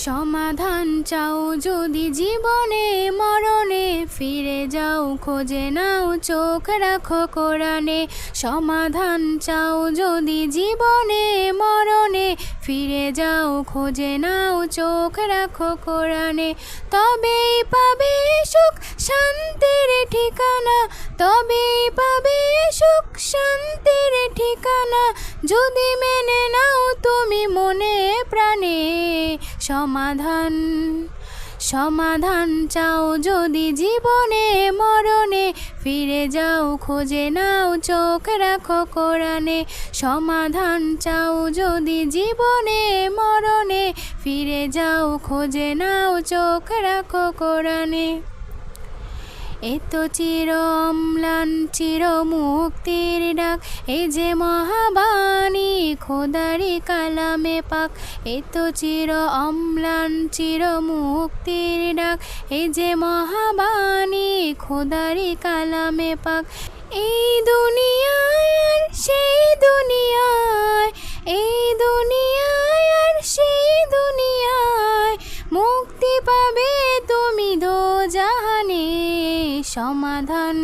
সমাধান চাও যদি জীবনে মরণে, ফিরে যাও খোঁজে নাও চোখ রাখো কোরআনে। সমাধান চাও যদি জীবনে মরণে, ফিরে যাও খোঁজে নাও চোখ রাখো কোরআনে। তবেই পাবে সুখ শান্তির ঠিকানা, তবেই পাবে সুখ শান্তির ঠিকানা, যদি মেনে নাও তুমি মনে প্রাণে। সমাধান সমাধান চাও যদি জীবনে মরণে, ফিরে যাও খোঁজে নাও চোখ রাখো কোরআনে। সমাধান চাও যদি জীবনে মরণে, ফিরে যাও খোঁজে নাও চোখ রাখো কোরআনে। এত চির অম্লান চির মুক্তির ডাক, এই যে মহাবাণী খোদারি কালামে পাক। এত চির অম্লান চির মুক্তির ডাক, এই যে মহাবাণী খোদারি কালামে পাক। এই দুনিয়ায় আর সেই দুনিয়ায়, এই দুনিয়ায় আর সেই দুনিয়ায়, মুক্তি পাবে তুমি দোজাহানে। সমাধান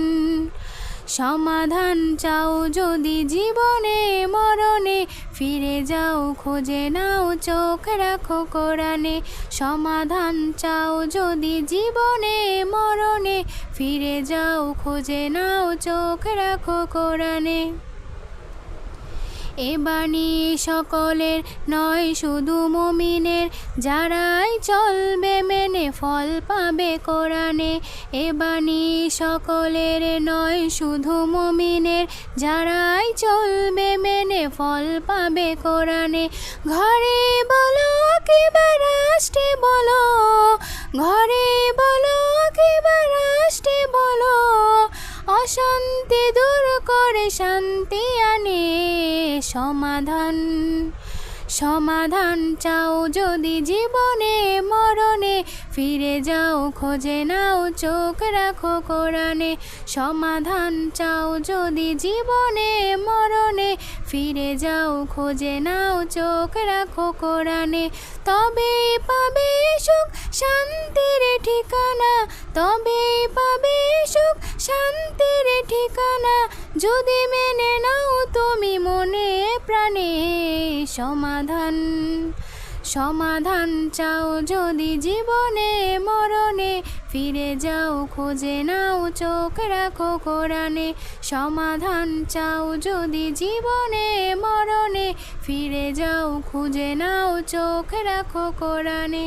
সমাধান চাও যদি জীবনে মরণে, ফিরে যাও খোঁজে নাও চোখ রাখো কোরআনে। সমাধান চাও যদি জীবনে মরণে, ফিরে যাও খোঁজে নাও চোখ রাখো কোরআনে। এ বাণী সকলের নয় শুধু মুমিনের, যারাই চলবে মেনে ফল পাবে কোরআনে। এ বাণী সকলের নয় শুধু মুমিনের, যারাই চলবে মেনে ফল পাবে কোরআনে। ঘরে বলো কিংবা রাষ্ট্রে বলো, ঘরে বলো কিংবা রাষ্ট্রে বলো, অশান্তি দূর করে শান্তি আনে। সমাধান সমাধান চাও যদি জীবনে মরণে, ফিরে যাও খোঁজে নাও চোখ রাখো কোরআনে। সমাধান চাও যদি জীবনে মরণে, ফিরে যাও খোঁজে নাও চোখ রাখো কোরআনে। তবেই পাবে সুখ শান্তির ঠিকানা, তবেই পাবে সুখ শান্তির ঠিকানা, যদি মেনে নাও তুমি মনে প্রাণে। সমাধান সমাধান চাও যদি জীবনে মরণে, ফিরে যাও খোঁজে নাও চোখ রাখো কোরআনে। সমাধান চাও যদি জীবনে মরণে, ফিরে যাও খুঁজে নাও চোখ রাখো কোরআনে।